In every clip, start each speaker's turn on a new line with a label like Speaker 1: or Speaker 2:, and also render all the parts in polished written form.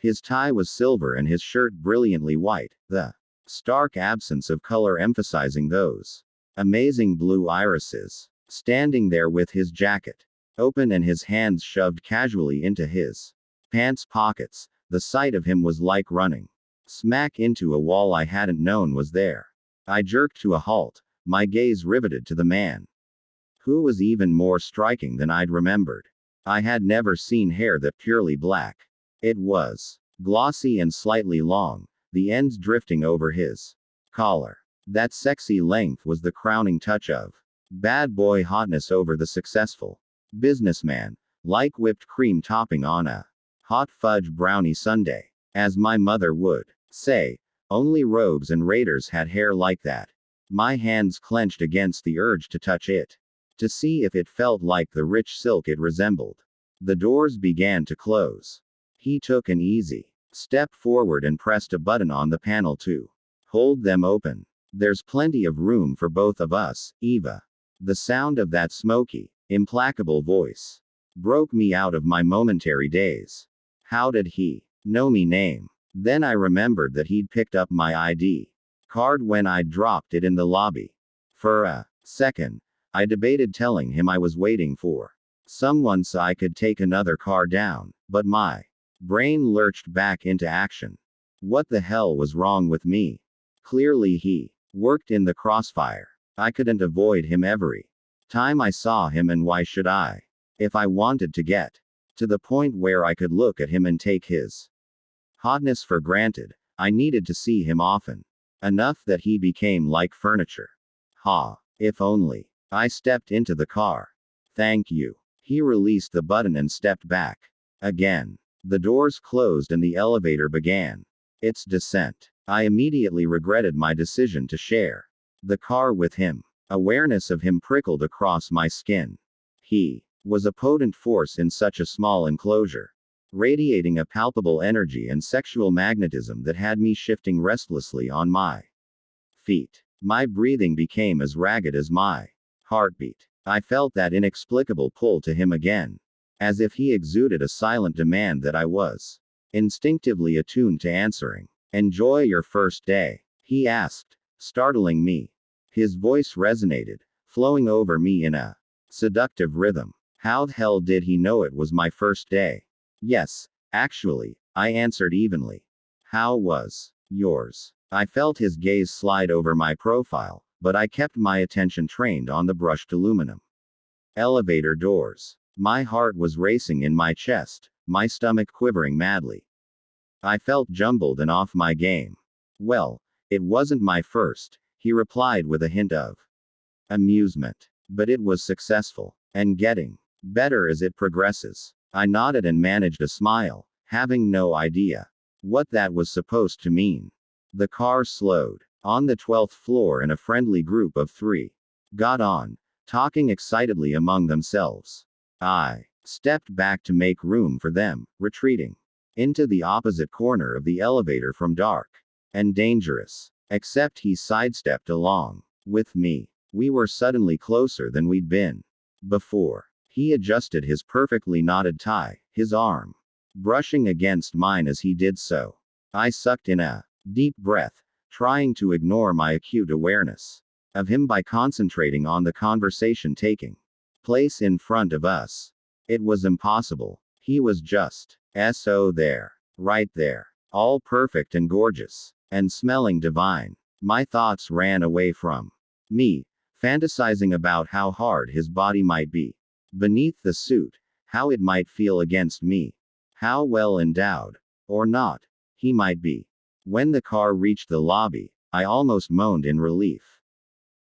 Speaker 1: His tie was silver and his shirt brilliantly white, the stark absence of color emphasizing those amazing blue irises. Standing there with his jacket open and his hands shoved casually into his pants pockets, the sight of him was like running smack into a wall I hadn't known was there. I jerked to a halt, my gaze riveted to the man, who was even more striking than I'd remembered. I had never seen hair that purely black. It was glossy and slightly long, the ends drifting over his collar. That sexy length was the crowning touch of bad boy hotness over the successful businessman, like whipped cream topping on a hot fudge brownie sundae. As my mother would say, only rogues and raiders had hair like that. My hands clenched against the urge to touch it, to see if it felt like the rich silk it resembled. The doors began to close. He took an easy step forward and pressed a button on the panel to hold them open. There's plenty of room for both of us, Eva. The sound of that smoky, implacable voice broke me out of my momentary daze. How did he know me name? Then I remembered that he'd picked up my ID card when I'd dropped it in the lobby. For a second, I debated telling him I was waiting for someone so I could take another car down, but my brain lurched back into action. What the hell was wrong with me? Clearly he worked in the crossfire. I couldn't avoid him every time I saw him, and why should I? If I wanted to get to the point where I could look at him and take his hotness for granted, I needed to see him often enough that he became like furniture. Ha! If only I stepped into the car. Thank you. He released the button and stepped back. Again. The doors closed and the elevator began its descent. I immediately regretted my decision to share the car with him. Awareness of him prickled across my skin. He was a potent force in such a small enclosure, radiating a palpable energy and sexual magnetism that had me shifting restlessly on my feet. My breathing became as ragged as my heartbeat. I felt that inexplicable pull to him again, as if he exuded a silent demand that I was instinctively attuned to answering. Enjoy your first day? He asked, startling me. His voice resonated, flowing over me in a seductive rhythm. How the hell did he know it was my first day? Yes, actually, I answered evenly. How was yours? I felt his gaze slide over my profile, but I kept my attention trained on the brushed aluminum elevator doors. My heart was racing in my chest, my stomach quivering madly. I felt jumbled and off my game. Well, it wasn't my first, he replied with a hint of amusement. But it was successful, and getting better as it progresses. I nodded and managed a smile, having no idea what that was supposed to mean. The car slowed on the 12th floor and a friendly group of 3 got on, talking excitedly among themselves. I stepped back to make room for them, retreating into the opposite corner of the elevator from dark and dangerous. Except he sidestepped along with me. We were suddenly closer than we'd been before. He adjusted his perfectly knotted tie, his arm brushing against mine as he did so. I sucked in a deep breath, trying to ignore my acute awareness of him by concentrating on the conversation taking place in front of us. It was impossible. He was just so there, right there, all perfect and gorgeous, and smelling divine. My thoughts ran away from me, fantasizing about how hard his body might be beneath the suit, how it might feel against me, how well endowed, or not, he might be. When the car reached the lobby, I almost moaned in relief.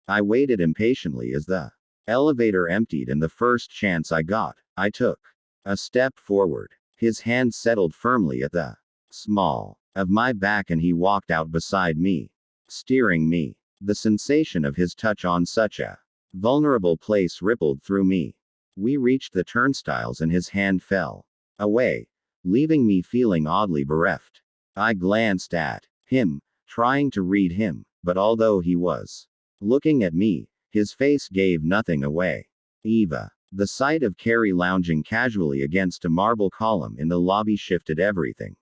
Speaker 1: I waited impatiently as the elevator emptied, and the first chance I got, I took a step forward. His hand settled firmly at the small of my back and he walked out beside me, steering me. The sensation of his touch on such a vulnerable place rippled through me. We reached the turnstiles and his hand fell away, leaving me feeling oddly bereft. I glanced at him, trying to read him, but although he was looking at me, his face gave nothing away. Eva. The sight of Carrie lounging casually against a marble column in the lobby shifted everything.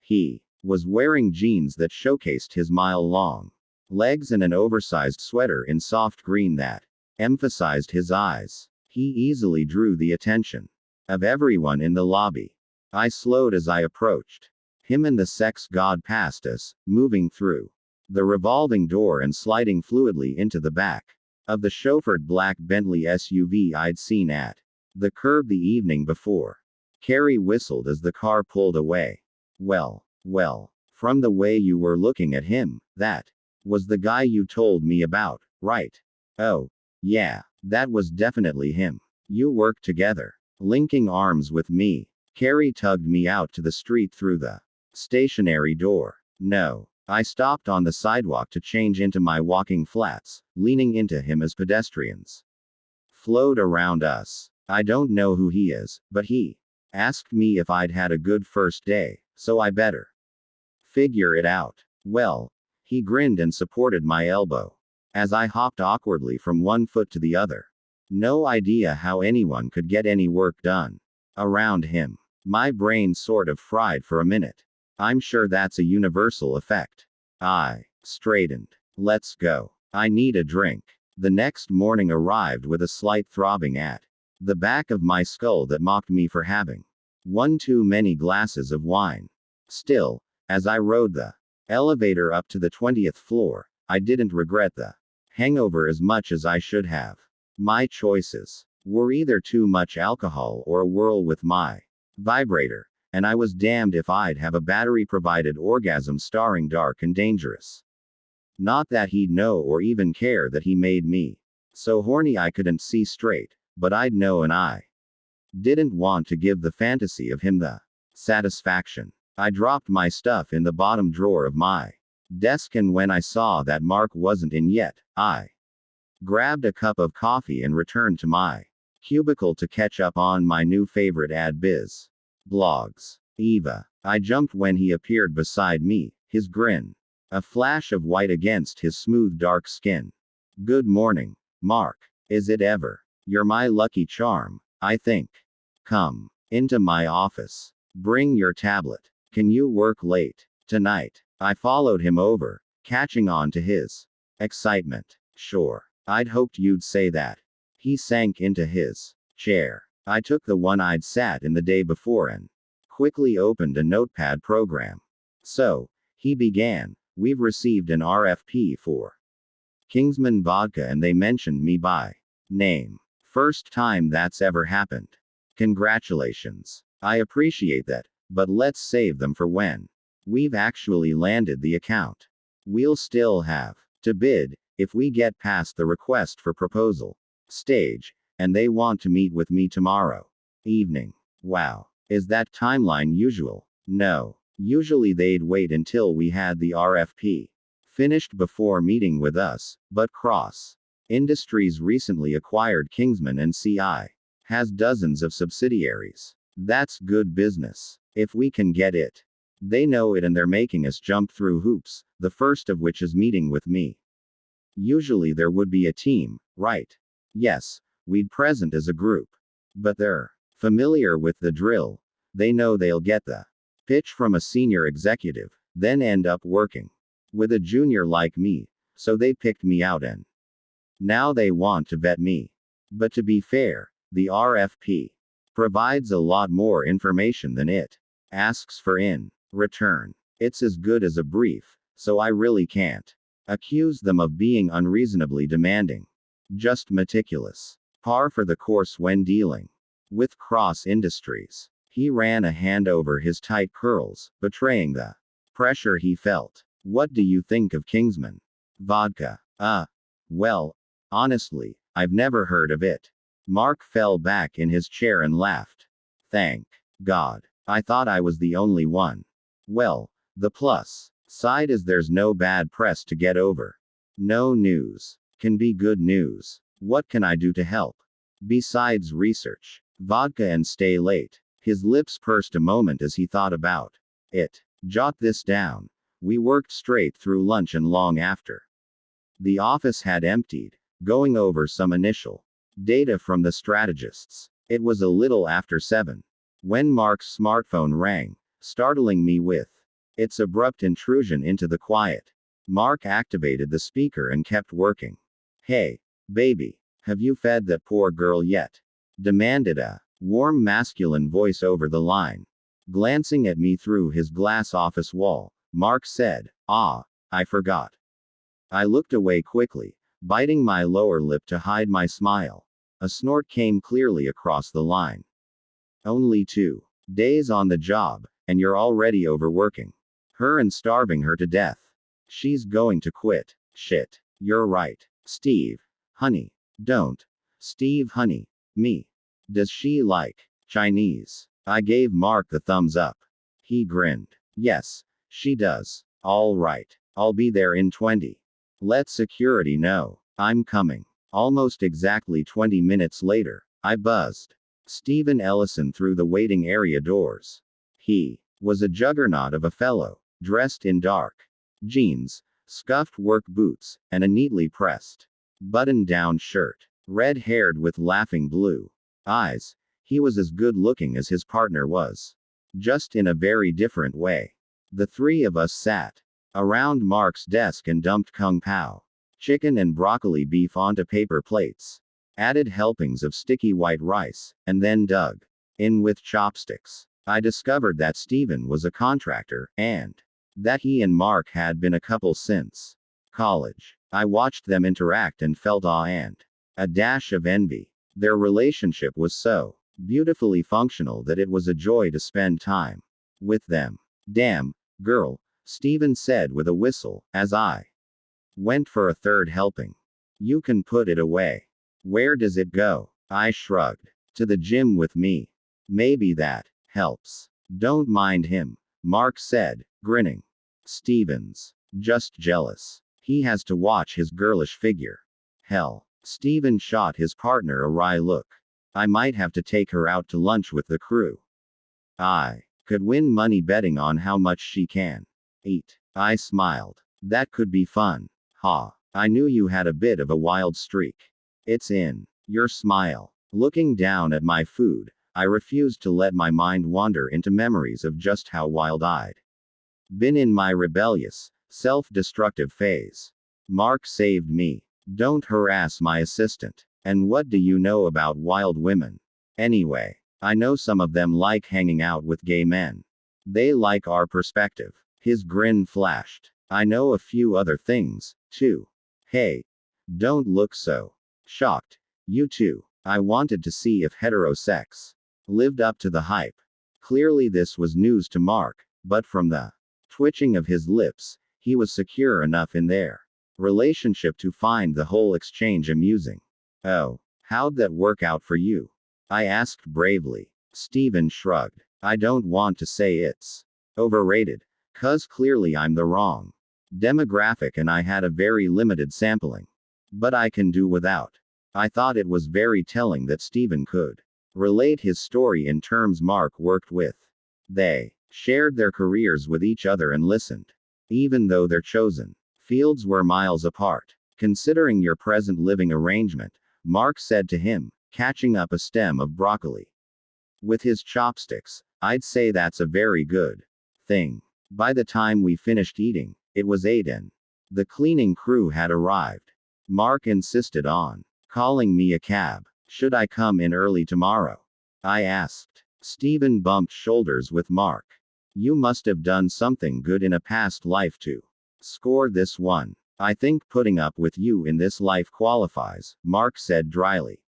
Speaker 1: He was wearing jeans that showcased his mile-long legs and an oversized sweater in soft green that emphasized his eyes. He easily drew the attention of everyone in the lobby. I slowed as I approached him, and the sex god passed us, moving through the revolving door and sliding fluidly into the back of the chauffeured black Bentley SUV I'd seen at the curb the evening before. Carrie whistled as the car pulled away. Well, from the way you were looking at him, that was the guy you told me about, right? Oh, yeah, that was definitely him. You worked together. Linking arms with me, Carrie tugged me out to the street through the stationary door. No. I stopped on the sidewalk to change into my walking flats, leaning into him as pedestrians flowed around us. I don't know who he is, but he asked me if I'd had a good first day, so I better figure it out. Well, he grinned and supported my elbow as I hopped awkwardly from one foot to the other. No idea how anyone could get any work done around him. My brain sort of fried for a minute. I'm sure that's a universal effect. I straightened. Let's go. I need a drink. The next morning arrived with a slight throbbing at the back of my skull that mocked me for having one too many glasses of wine. Still, as I rode the elevator up to the 20th floor, I didn't regret the hangover as much as I should have. My choices were either too much alcohol or a whirl with my vibrator, and I was damned if I'd have a battery-provided orgasm starring Dark and Dangerous. Not that he'd know or even care that he made me so horny I couldn't see straight, but I'd know, and I didn't want to give the fantasy of him the satisfaction. I dropped my stuff in the bottom drawer of my desk, and when I saw that Mark wasn't in yet, I grabbed a cup of coffee and returned to my cubicle to catch up on my new favorite ad biz blogs. Eva. I jumped when he appeared beside me, his grin a flash of white against his smooth dark skin. Good morning, Mark. Is it ever? You're my lucky charm, I think. Come into my office. Bring your tablet. Can you work late tonight? I followed him over, catching on to his excitement. Sure. I'd hoped you'd say that. He sank into his chair. I took the one I'd sat in the day before and quickly opened a notepad program. So, he began, we've received an RFP for Kingsman Vodka and they mentioned me by name. First time that's ever happened. Congratulations. I appreciate that, but let's save them for when we've actually landed the account. We'll still have to bid if we get past the request for proposal stage, and they want to meet with me tomorrow evening. Wow. Is that timeline usual? No. Usually they'd wait until we had the RFP finished before meeting with us, but Cross Industries recently acquired Kingsman and CI has dozens of subsidiaries. That's good business. If we can get it. They know it and they're making us jump through hoops, the first of which is meeting with me. Usually there would be a team, right? Yes, we'd present as a group. But they're familiar with the drill. They know they'll get the pitch from a senior executive, then end up working with a junior like me, so they picked me out and now they want to vet me. But to be fair, the RFP provides a lot more information than it asks for in return. It's as good as a brief, so I really can't accuse them of being unreasonably demanding. Just meticulous. Par for the course when dealing with Cross Industries. He ran a hand over his tight curls, betraying the pressure he felt. What do you think of Kingsman Vodka? Well, honestly, I've never heard of it. Mark fell back in his chair and laughed. Thank God. I thought I was the only one. Well, the plus side is there's no bad press to get over. No news can be good news. What can I do to help? Besides research, vodka and stay late. His lips pursed a moment as he thought about it. Jot this down. We worked straight through lunch and long after. The office had emptied, going over some initial data from the strategists. It was a little after 7 when Mark's smartphone rang, startling me with Its abrupt intrusion into the quiet. Mark activated the speaker and kept working. Hey, baby, have you fed that poor girl yet? Demanded a warm masculine voice over the line. Glancing at me through his glass office wall, Mark said, "Ah, I forgot." I looked away quickly, biting my lower lip to hide my smile. A snort came clearly across the line. Only 2 days on the job, and you're already overworking her and starving her to death. She's going to quit. Shit. You're right. Steve. Honey. Don't. Steve, honey. Me. Does she like Chinese? I gave Mark the thumbs up. He grinned. Yes, she does. All right. I'll be there in 20. Let security know I'm coming. Almost exactly 20 minutes later, I buzzed Stephen Ellison through the waiting area doors. He was a juggernaut of a fellow, dressed in dark jeans, scuffed work boots, and a neatly pressed, button-down shirt. Red-haired with laughing blue eyes, he was as good-looking as his partner was. Just in a very different way. The three of us sat around Mark's desk and dumped kung pao, chicken and broccoli beef onto paper plates, added helpings of sticky white rice, and then dug in with chopsticks. I discovered that Stephen was a contractor, and that he and Mark had been a couple since college. I watched them interact and felt awe and a dash of envy. Their relationship was so beautifully functional that it was a joy to spend time with them. Damn, girl, Stephen said with a whistle, as I went for a third helping. You can put it away. Where does it go? I shrugged. To the gym with me. Maybe that helps. Don't mind him, Mark said, grinning. Stephen's just jealous. He has to watch his girlish figure. Hell. Stephen shot his partner a wry look. I might have to take her out to lunch with the crew. I could win money betting on how much she can eat. I smiled. That could be fun. Ha. I knew you had a bit of a wild streak. It's in your smile. Looking down at my food, I refused to let my mind wander into memories of just how wild-eyed been in my rebellious, self-destructive phase. Mark saved me. Don't harass my assistant. And what do you know about wild women? Anyway, I know some of them like hanging out with gay men. They like our perspective. His grin flashed. I know a few other things, too. Hey. Don't look so shocked. You too. I wanted to see if heterosex lived up to the hype. Clearly this was news to Mark, but from the twitching of his lips, he was secure enough in their relationship to find the whole exchange amusing. Oh, how'd that work out for you? I asked bravely. Stephen shrugged. I don't want to say it's overrated. 'Cause clearly I'm the wrong demographic and I had a very limited sampling. But I can do without. I thought it was very telling that Stephen could relate his story in terms Mark worked with. They shared their careers with each other and listened. Even though their chosen fields were miles apart. Considering your present living arrangement, Mark said to him, catching up a stem of broccoli with his chopsticks, I'd say that's a very good thing. By the time we finished eating, it was 8 and the cleaning crew had arrived. Mark insisted on calling me a cab. Should I come in early tomorrow? I asked. Stephen bumped shoulders with Mark. You must have done something good in a past life to score this one. I think putting up with you in this life qualifies, Mark said dryly.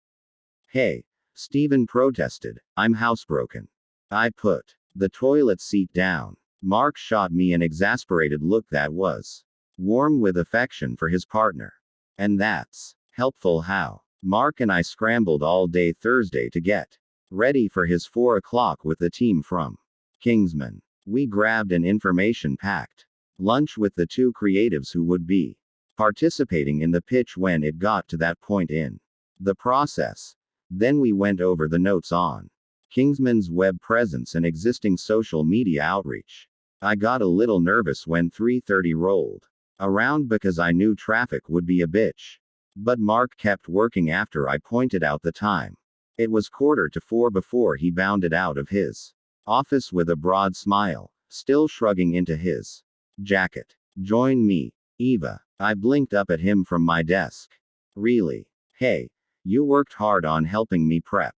Speaker 1: Hey, Stephen protested, I'm housebroken. I put the toilet seat down. Mark shot me an exasperated look that was warm with affection for his partner. And that's helpful how. Mark and I scrambled all day Thursday to get ready for his 4 o'clock with the team from Kingsman. We grabbed an information-packed lunch with the 2 creatives who would be participating in the pitch when it got to that point in the process. Then we went over the notes on Kingsman's web presence and existing social media outreach. I got a little nervous when 3:30 rolled around because I knew traffic would be a bitch. But Mark kept working after I pointed out the time. It was 3:45 before he bounded out of his office with a broad smile, still shrugging into his jacket. Join me, Eva. I blinked up at him from my desk. Really? Hey, you worked hard on helping me prep.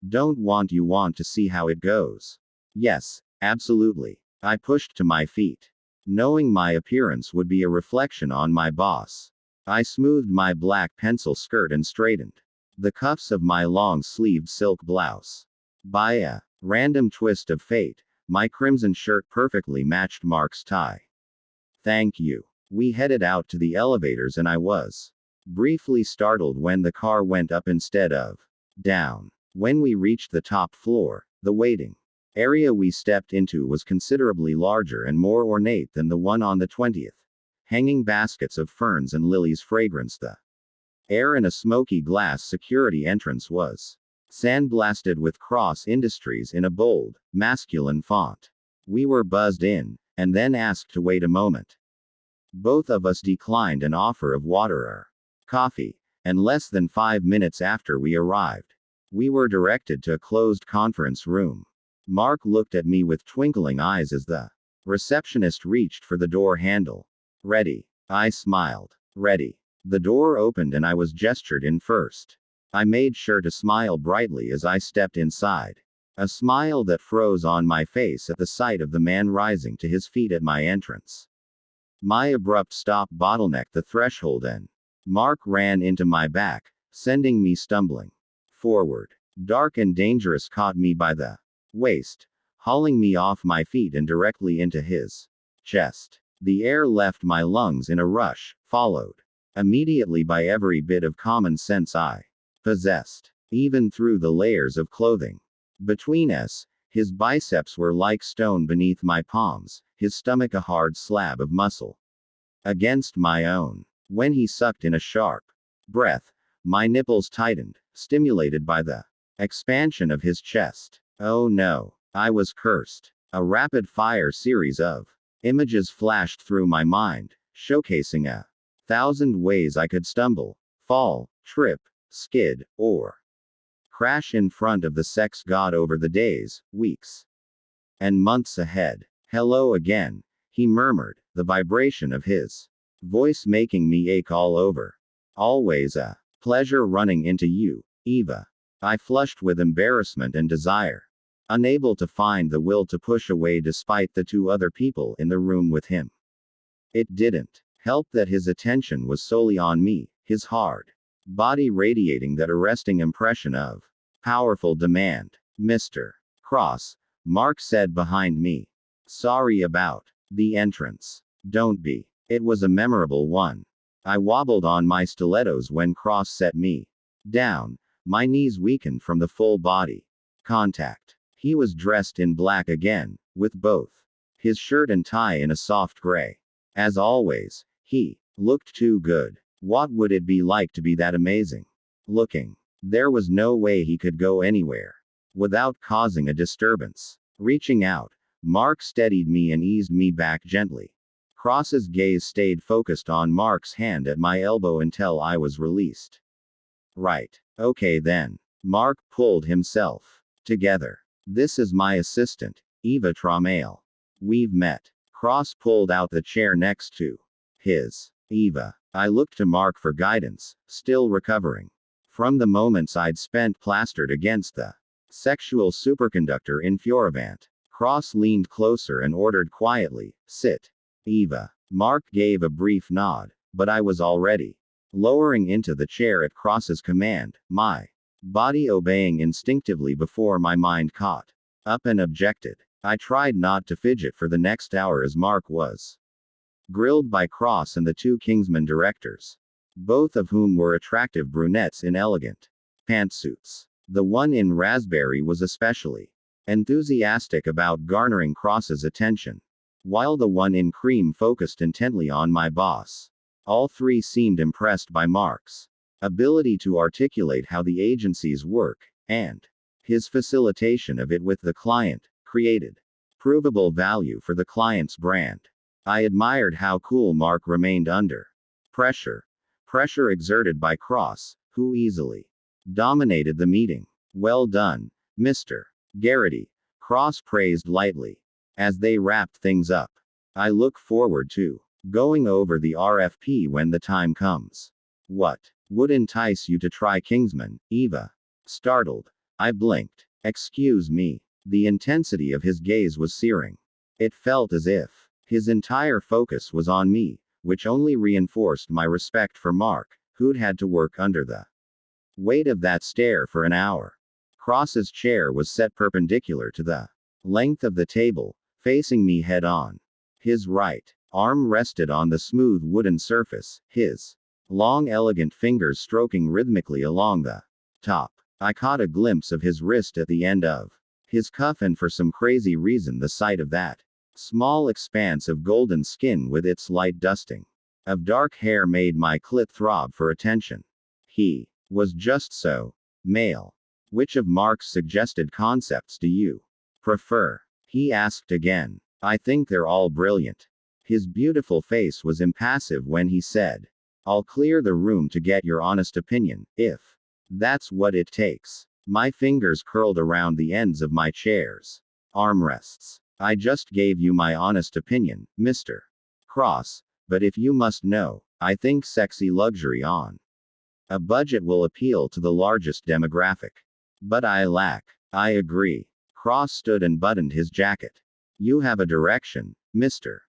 Speaker 1: Don't you want to see how it goes? Yes, absolutely. I pushed to my feet, knowing my appearance would be a reflection on my boss. I smoothed my black pencil skirt and straightened the cuffs of my long-sleeved silk blouse. By a random twist of fate, my crimson shirt perfectly matched Mark's tie. Thank you. We headed out to the elevators and I was briefly startled when the car went up instead of down. When we reached the top floor, the waiting area we stepped into was considerably larger and more ornate than the one on the 20th. Hanging baskets of ferns and lilies fragranced the air, and a smoky glass security entrance was sandblasted with Cross Industries in a bold, masculine font. We were buzzed in, and then asked to wait a moment. Both of us declined an offer of water or coffee, and less than 5 minutes after we arrived, we were directed to a closed conference room. Mark looked at me with twinkling eyes as the receptionist reached for the door handle. Ready. I smiled. Ready. The door opened and I was gestured in first. I made sure to smile brightly as I stepped inside. A smile that froze on my face at the sight of the man rising to his feet at my entrance. My abrupt stop bottlenecked the threshold and Mark ran into my back, sending me stumbling forward. Dark and Dangerous caught me by the waist, hauling me off my feet and directly into his chest. The air left my lungs in a rush, followed immediately by every bit of common sense I possessed, even through the layers of clothing between us. His biceps were like stone beneath my palms, his stomach a hard slab of muscle against my own. When he sucked in a sharp breath, my nipples tightened, stimulated by the expansion of his chest. Oh no, I was cursed. A rapid-fire series of images flashed through my mind, showcasing 1,000 ways I could stumble, fall, trip, skid, or crash in front of the sex god over the days, weeks, and months ahead. Hello again, he murmured, the vibration of his voice making me ache all over. Always a pleasure running into you, Eva. I flushed with embarrassment and desire, unable to find the will to push away despite the 2 other people in the room with him. It didn't help that his attention was solely on me, his hard body radiating that arresting impression of powerful demand. Mr. Cross, Mark said behind me. Sorry about the entrance. Don't be. It was a memorable one. I wobbled on my stilettos when Cross set me down, my knees weakened from the full body contact. He was dressed in black again, with both his shirt and tie in a soft gray. As always, he looked too good. What would it be like to be that amazing looking? There was no way he could go anywhere without causing a disturbance. Reaching out, Mark steadied me and eased me back gently. Cross's gaze stayed focused on Mark's hand at my elbow until I was released. Right. Okay then. Mark pulled himself together. This is my assistant, Eva Tramail. We've met. Cross pulled out the chair next to his. Eva. I looked to Mark for guidance, still recovering from the moments I'd spent plastered against the sexual superconductor in Fioravant. Cross leaned closer and ordered quietly, sit. Eva. Mark gave a brief nod, but I was already lowering into the chair at Cross's command, my body obeying instinctively before my mind caught up and objected. I tried not to fidget for the next hour as Mark was grilled by Cross and the 2 Kingsman directors, both of whom were attractive brunettes in elegant pantsuits. The one in raspberry was especially enthusiastic about garnering Cross's attention, while the one in cream focused intently on my boss. All 3 seemed impressed by Mark's ability to articulate how the agency's work, and his facilitation of it with the client, created provable value for the client's brand. I admired how cool Mark remained under pressure exerted by Cross, who easily dominated the meeting. Well done, Mr. Garrity, Cross praised lightly. as they wrapped things up. I look forward to going over the RFP when the time comes. What would entice you to try Kingsman, Eva? Startled, I blinked. Excuse me. The intensity of his gaze was searing. It felt as if his entire focus was on me, which only reinforced my respect for Mark, who'd had to work under the weight of that stare for an hour. Cross's chair was set perpendicular to the length of the table, facing me head on. His right arm rested on the smooth wooden surface, his long elegant fingers stroking rhythmically along the top. I caught a glimpse of his wrist at the end of his cuff, and for some crazy reason the sight of that small expanse of golden skin with its light dusting of dark hair made my clit throb for attention. He was just so male. Which of Mark's suggested concepts do you prefer? He asked again. I think they're all brilliant. His beautiful face was impassive when he said, I'll clear the room to get your honest opinion, if that's what it takes. My fingers curled around the ends of my chair's armrests. I just gave you my honest opinion, Mr. Cross, but if you must know, I think sexy luxury on a budget will appeal to the largest demographic. But I agree. Cross stood and buttoned his jacket. You have a direction, Mr.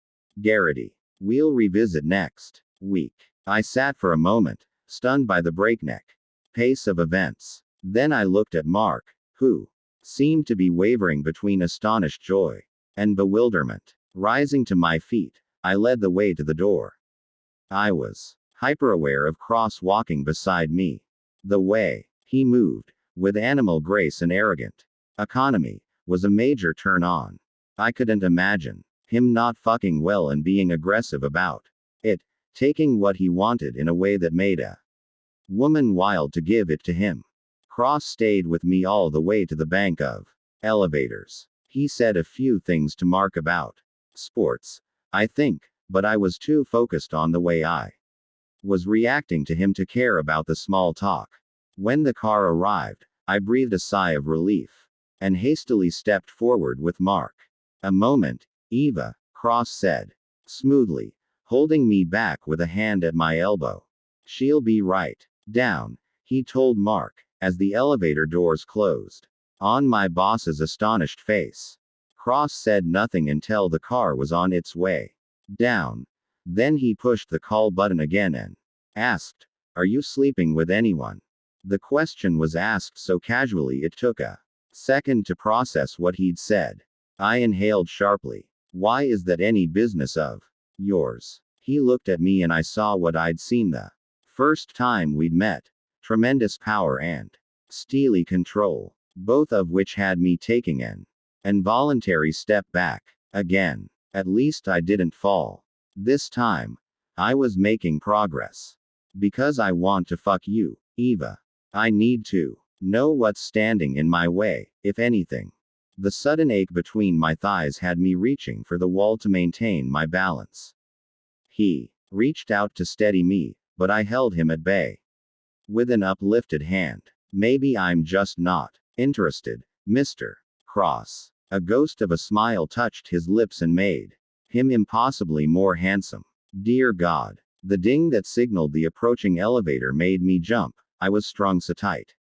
Speaker 1: Garrity. We'll revisit next week. I sat for a moment, stunned by the breakneck pace of events. Then I looked at Mark, who seemed to be wavering between astonished joy and bewilderment. Rising to my feet, I led the way to the door. I was hyper-aware of Cross walking beside me. The way he moved, with animal grace and arrogant economy, was a major turn on. I couldn't imagine him not fucking well and being aggressive about it, taking what he wanted in a way that made a woman wild to give it to him. Cross stayed with me all the way to the bank of elevators. He said a few things to Mark about sports, I think, but I was too focused on the way I was reacting to him to care about the small talk. When the car arrived, I breathed a sigh of relief and hastily stepped forward with Mark. A moment, Eva, Cross said smoothly, holding me back with a hand at my elbow. She'll be right down, he told Mark, as the elevator doors closed on my boss's astonished face. Cross said nothing until the car was on its way down. Then he pushed the call button again and asked, Are you sleeping with anyone? The question was asked so casually it took a second to process what he'd said. I inhaled sharply. Why is that any business of yours? He looked at me and I saw what I'd seen the first time we'd met. Tremendous power and steely control, both of which had me taking an involuntary step back. Again. At least I didn't fall. This time, I was making progress. Because I want to fuck you, Eva. I need to know what's standing in my way, if anything. The sudden ache between my thighs had me reaching for the wall to maintain my balance. He reached out to steady me, but I held him at bay with an uplifted hand. Maybe I'm just not interested, Mr. Cross. A ghost of a smile touched his lips and made him impossibly more handsome. Dear God. The ding that signaled the approaching elevator made me jump. I was strung so tight.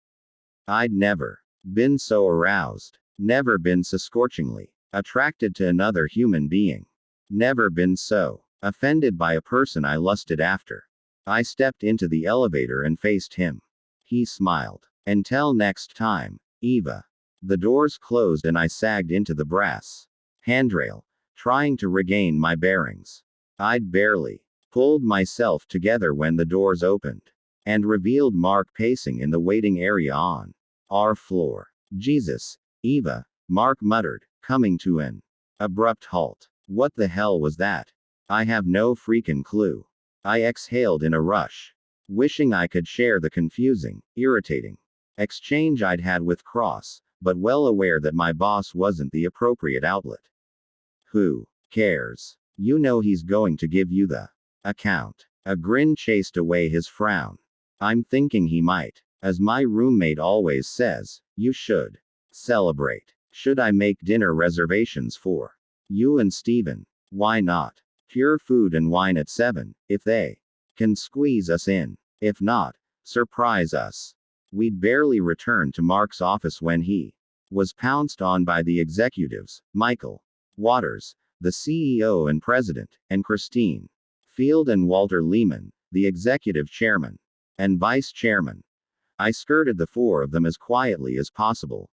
Speaker 1: I'd never been so aroused. Never been so scorchingly attracted to another human being. Never been so offended by a person I lusted after. I stepped into the elevator and faced him. He smiled. Until next time, Eva. The doors closed and I sagged into the brass handrail, trying to regain my bearings. I'd barely pulled myself together when the doors opened and revealed Mark pacing in the waiting area on our floor. Jesus, Eva, Mark muttered, coming to an abrupt halt. What the hell was that? I have no freaking clue. I exhaled in a rush, wishing I could share the confusing, irritating exchange I'd had with Cross, but well aware that my boss wasn't the appropriate outlet. Who cares? You know he's going to give you the account. A grin chased away his frown. I'm thinking he might. As my roommate always says, you should celebrate. Should I make dinner reservations for You and Steven. Why not? Pure Food and Wine at 7, if they can squeeze us in. If not, surprise us. We'd barely returned to Mark's office when he was pounced on by the executives, Michael Waters, the CEO and president, and Christine Field and Walter Lehman, the executive chairman and vice chairman. I skirted the four of them as quietly as possible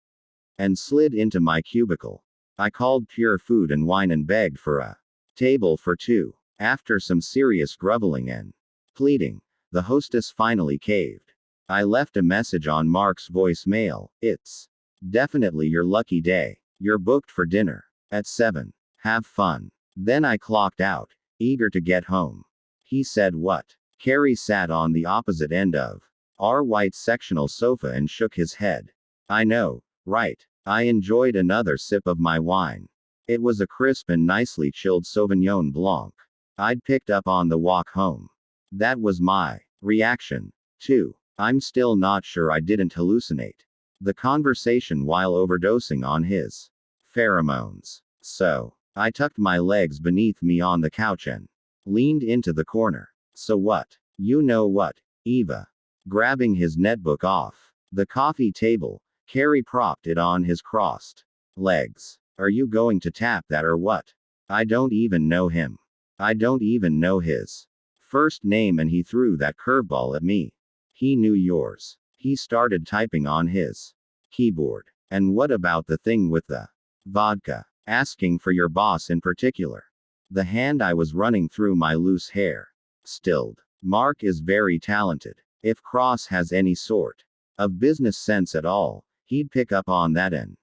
Speaker 1: and slid into my cubicle. I called Pure Food and Wine and begged for a table for two. After some serious groveling and pleading, the hostess finally caved. I left a message on Mark's voicemail. It's definitely your lucky day. You're booked for dinner at 7. Have fun. Then I clocked out, eager to get home. He said what? Carrie sat on the opposite end of our white sectional sofa and shook his head. I know, right? I enjoyed another sip of my wine. It was a crisp and nicely chilled Sauvignon Blanc I'd picked up on the walk home. That was my reaction, too. I'm still not sure I didn't hallucinate the conversation while overdosing on his pheromones. So, I tucked my legs beneath me on the couch and leaned into the corner. So what? You know what, Eva? Grabbing his netbook off the coffee table, Carrie propped it on his crossed legs. Are you going to tap that or what? I don't even know him. I don't even know his first name, and he threw that curveball at me. He knew yours. He started typing on his keyboard. And what about the thing with the vodka? Asking for your boss in particular. The hand I was running through my loose hair stilled. Mark is very talented. If Cross has any sort of business sense at all, he'd pick up on that and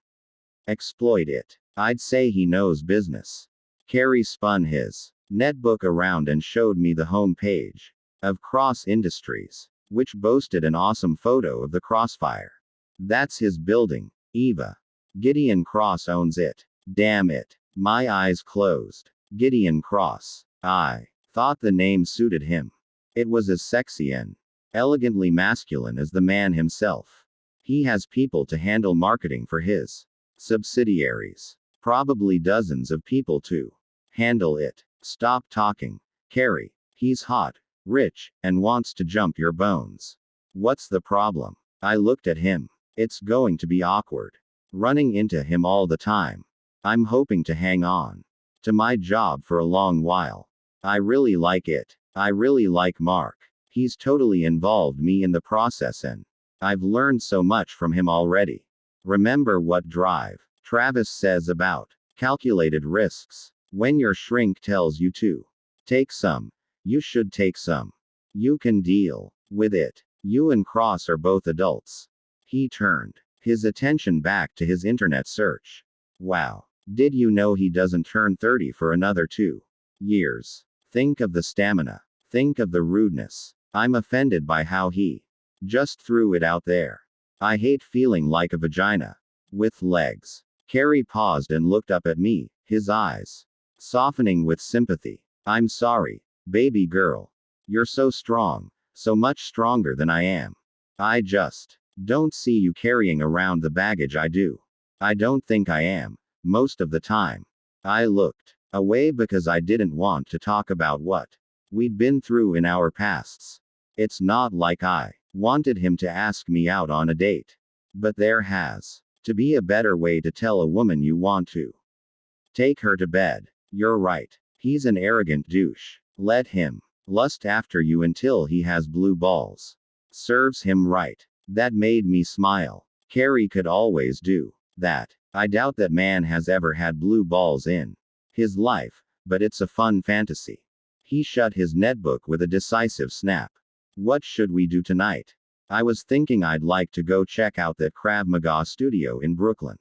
Speaker 1: exploit it. I'd say he knows business. Carrie spun his netbook around and showed me the home page of Cross Industries, which boasted an awesome photo of the Crossfire. That's his building, Eva. Gideon Cross owns it. Damn it. My eyes closed. Gideon Cross. I thought the name suited him. It was as sexy and elegantly masculine as the man himself. He has people to handle marketing for his subsidiaries. Probably dozens of people to handle it. Stop talking, Carrie. He's hot, rich, and wants to jump your bones. What's the problem? I looked at him. It's going to be awkward running into him all the time. I'm hoping to hang on to my job for a long while. I really like it. I really like Mark. He's totally involved me in the process and I've learned so much from him already. Remember what Drive Travis says about calculated risks. When your shrink tells you to take some, you should take some. You can deal with it. You and Cross are both adults. He turned his attention back to his internet search. Wow. Did you know he doesn't turn 30 for another 2 years? Think of the stamina. Think of the rudeness. I'm offended by how he just threw it out there. I hate feeling like a vagina with legs. Carrie paused and looked up at me, his eyes softening with sympathy. I'm sorry, baby girl. You're so strong, so much stronger than I am. I just don't see you carrying around the baggage I do. I don't think I am, most of the time. I looked away because I didn't want to talk about what we'd been through in our pasts. It's not like I wanted him to ask me out on a date. But there has to be a better way to tell a woman you want to take her to bed. You're right. He's an arrogant douche. Let him lust after you until he has blue balls. Serves him right. That made me smile. Carrie could always do that. I doubt that man has ever had blue balls in his life, but it's a fun fantasy. He shut his netbook with a decisive snap. What should we do tonight? I was thinking I'd like to go check out that Krav Maga studio in Brooklyn.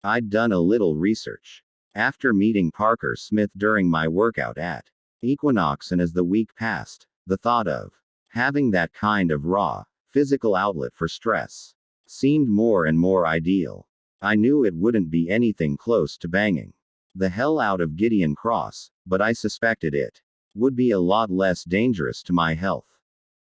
Speaker 1: I'd done a little research after meeting Parker Smith during my workout at Equinox, and as the week passed, the thought of having that kind of raw, physical outlet for stress seemed more and more ideal. I knew it wouldn't be anything close to banging the hell out of Gideon Cross, but I suspected it would be a lot less dangerous to my health.